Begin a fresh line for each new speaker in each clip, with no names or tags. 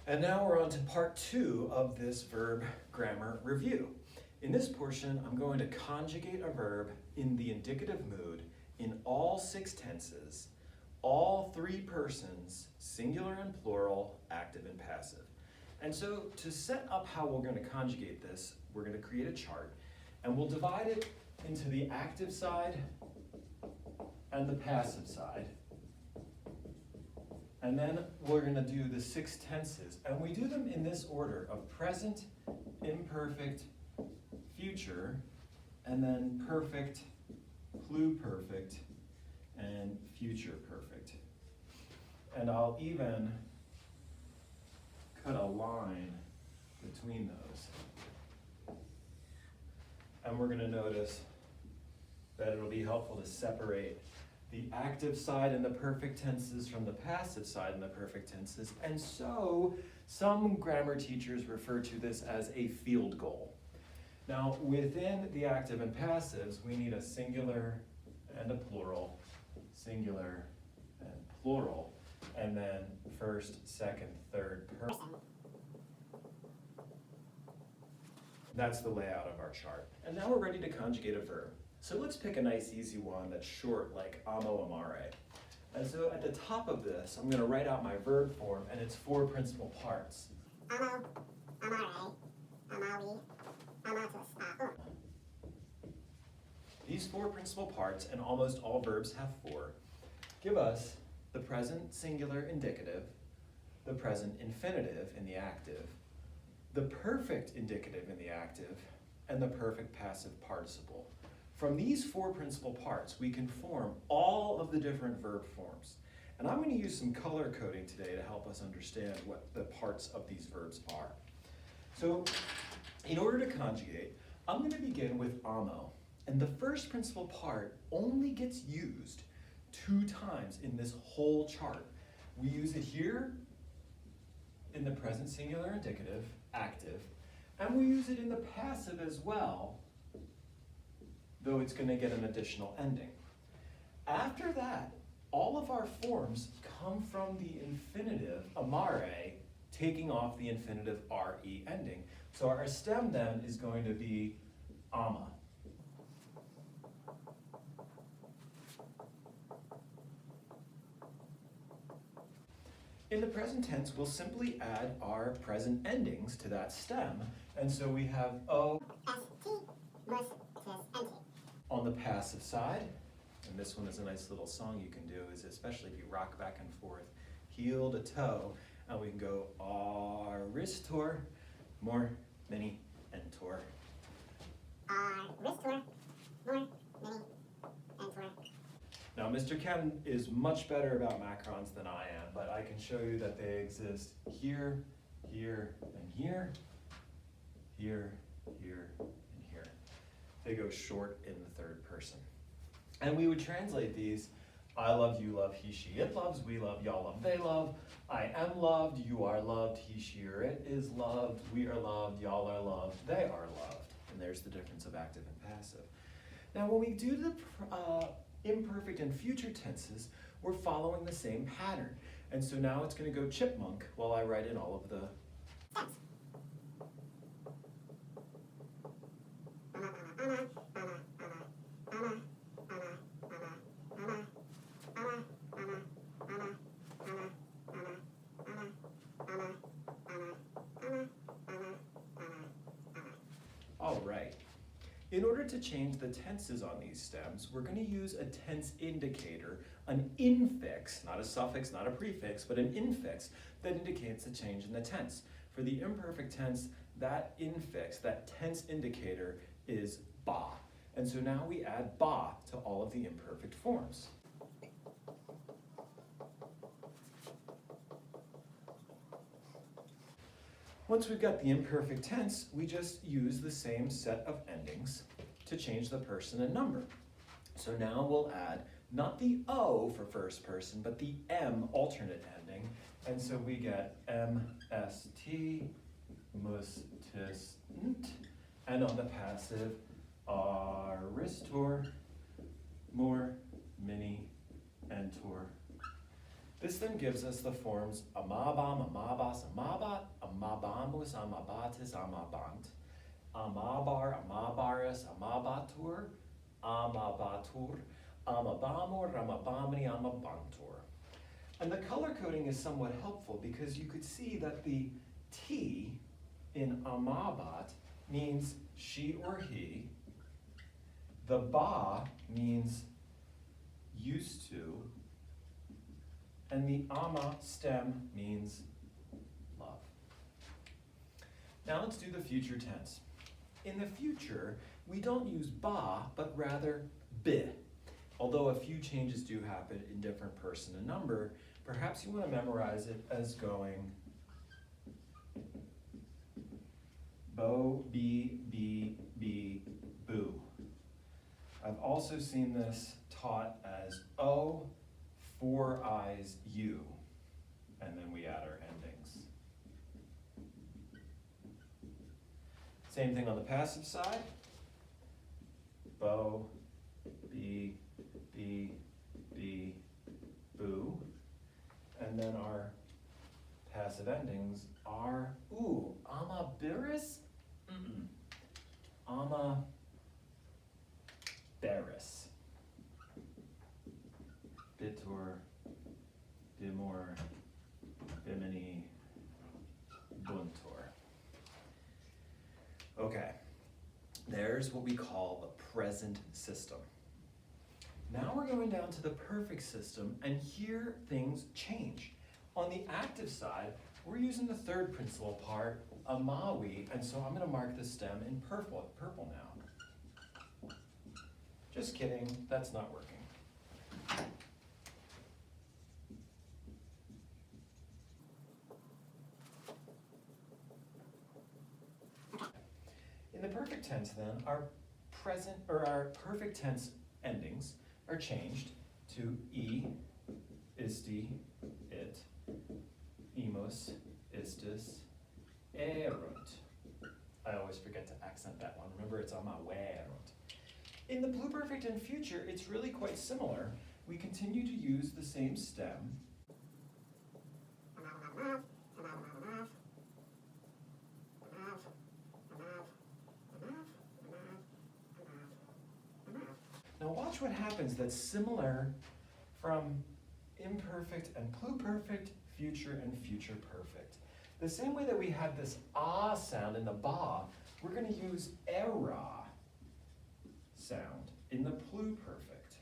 And now we're on to part 2 of this verb grammar review. In this portion, I'm going to conjugate a verb in the indicative mood in all 6 tenses, all 3 persons, singular and plural, active and passive. And so to set up how we're going to conjugate this, we're going to create a chart, and we'll divide it into the active side and the passive side. And then we're going to do the 6 tenses, and we do them in this order of present, imperfect, future, and then perfect, pluperfect, and future perfect. And I'll even cut a line between those. And we're going to notice that it'll be helpful to separate the active side in the perfect tenses from the passive side in the perfect tenses. And so some grammar teachers refer to this as a field goal. Now, within the active and passives, we need a singular and a plural, singular and plural, and then first, second, third person. That's the layout of our chart. And now we're ready to conjugate a verb. So let's pick a nice easy one that's short, like amo amare. And so at the top of this, I'm going to write out my verb form, and it's 4 principal parts.
Amo, amare, amawi, amatus,
These 4 principal parts, and almost all verbs have 4, give us the present singular indicative, the present infinitive in the active, the perfect indicative in the active, and the perfect passive participle. From these 4 principal parts, we can form all of the different verb forms. And I'm going to use some color coding today to help us understand what the parts of these verbs are. So, in order to conjugate, I'm going to begin with amo. And the first principal part only gets used 2 times in this whole chart. We use it here in the present singular indicative, active, and we use it in the passive as well, though it's going to get an additional ending. After that, all of our forms come from the infinitive amare, taking off the infinitive re ending. So our stem then is going to be ama. In the present tense, we'll simply add our present endings to that stem, and so we have o. On the passive side, and this one is a nice little song you can do, is especially if you rock back and forth, heel to toe, and we can go aristor, more, many, and tor.
aristor, more, many, and tor.
Now, Mr. Ken is much better about macrons than I am, but I can show you that they exist here, here, and here, here, here, and here. They go short in the third person. And we would translate these: I love, you love, he, she, it loves, we love, y'all love, they love, I am loved, you are loved, he, she, or it is loved, we are loved, y'all are loved, they are loved. And there's the difference of active and passive. Now, when we do the imperfect and future tenses, we're following the same pattern. And so now it's going to go chipmunk while I write in all of the
steps.
All right. In order to change the tenses on these stems, we're going to use a tense indicator, an infix, not a suffix, not a prefix, but an infix that indicates a change in the tense. For the imperfect tense, that infix, that tense indicator, is ba. And so now we add ba to all of the imperfect forms. Once we've got the imperfect tense, we just use the same set of endings to change the person and number. So now we'll add not the O for first person, but the M alternate ending. And so we get MST, mus, tis, nt. And on the passive, aristor, more, mini, and tor. This then gives us the forms amabam, amabas, amabat, amabamus, amabatis, amabant, amabar, amabaris, amabatur, amabatur, amabamur, amabamni, amabantur. And the color coding is somewhat helpful because you could see that the T in amabat means she or he. The ba means used to. And the ama stem means love. Now let's do the future tense. In the future, we don't use ba, but rather bi. Although a few changes do happen in different person and number, perhaps you want to memorize it as going bo, be, boo. I've also seen this taught as o, 4 eyes, you, and then we add our endings. Same thing on the passive side. Bo, be, boo. And then our passive endings are, ooh, ama biris? Ama beris. Bitur, bimur, bimini, buntur. Okay, there's what we call the present system. Now we're going down to the perfect system, and here things change. On the active side, we're using the third principal part, amawi, and so I'm going to mark the stem in purple now. Just kidding, that's not working. In the perfect tense then, our perfect tense endings are changed to isti, it, imus, istis, erunt. I always forget to accent that one. Remember, it's amawerunt. In the pluperfect and future, it's really quite similar. We continue to use the same stem. Now watch what happens that's similar from imperfect and pluperfect, future and future perfect. The same way that we had this ah sound in the ba, we're going to use era sound in the pluperfect.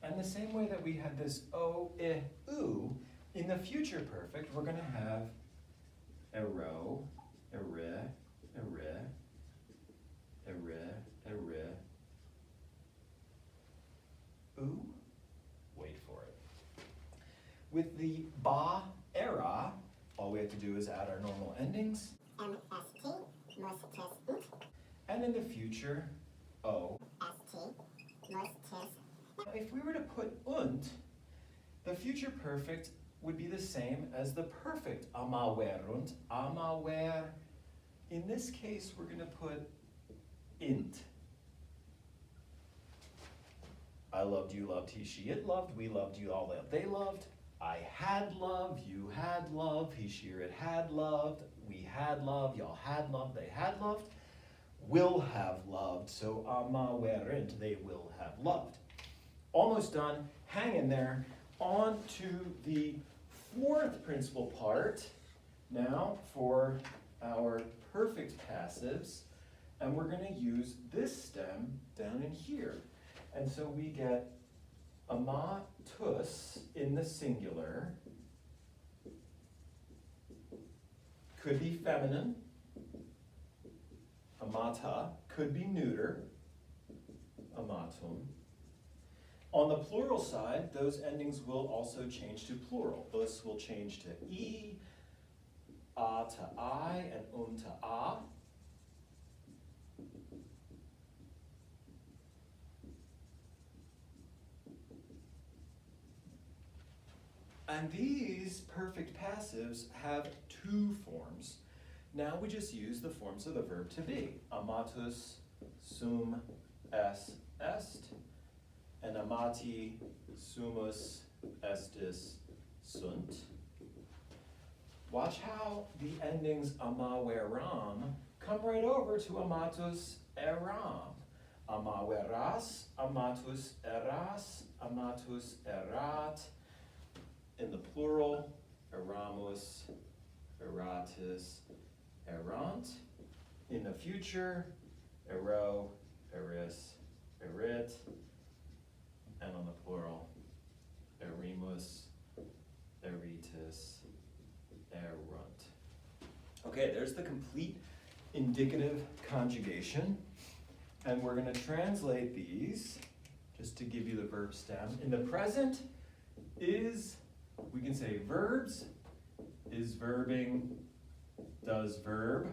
And the same way that we had this o, I, u, in the future perfect, we're going to have ero, ere, ooh, wait for it. With the ba, era, all we have to do is add our normal endings.
MST, mus, tis, ut.
And in the future, o.
ST, mus, tis.
Now, if we were to put unt, the future perfect would be the same as the perfect amawerunt, amawer. In this case, we're going to put int. I loved, you loved, he, she, it loved, we loved, you all loved, they loved. I had love, you had love, he, she, or it had loved, we had love, y'all had love, they had loved. Will have loved, so amawerint, they will have loved. Almost done, hang in there. On to the fourth principal part now for our perfect passives, and we're going to use this stem down in here. And so we get amatus in the singular, could be feminine, amata, could be neuter, amatum. On the plural side, those endings will also change to plural. Us will change to e, a to I, and to a. And these perfect passives have two forms. Now we just use the forms of the verb to be. Amatus, sum, est, and amati, sumus, estis, sunt. Watch how the endings amaweram come right over to amatus eram. Amaweras, amatus eras, amatus erat. In the plural, eramus, eratus, erant. In the future, ero, eris, erit. And on the plural, erimus, eritus, erunt. Okay, there's the complete indicative conjugation. And we're going to translate these, just to give you the verb stem. In the present is, we can say verbs, is verbing, does verb,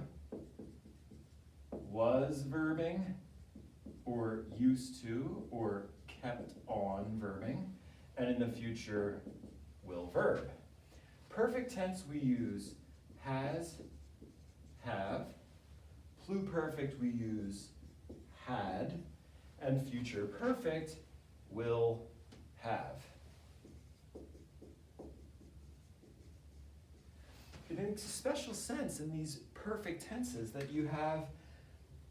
was verbing, or used to, or kept on verbing. And in the future, will verb. Perfect tense we use has, have. Pluperfect we use had. And future perfect will have. It makes a special sense in these perfect tenses that you have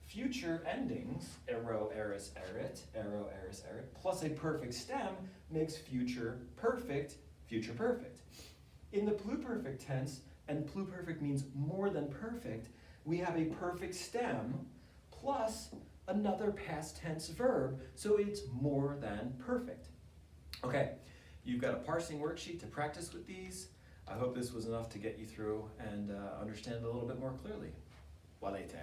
future endings, ero, eris, erit, ero, eris, erit, plus a perfect stem makes future perfect. In the pluperfect tense, and pluperfect means more than perfect, we have a perfect stem plus another past tense verb, so it's more than perfect. Okay, you've got a parsing worksheet to practice with these. I hope this was enough to get you through and understand a little bit more clearly. Walete.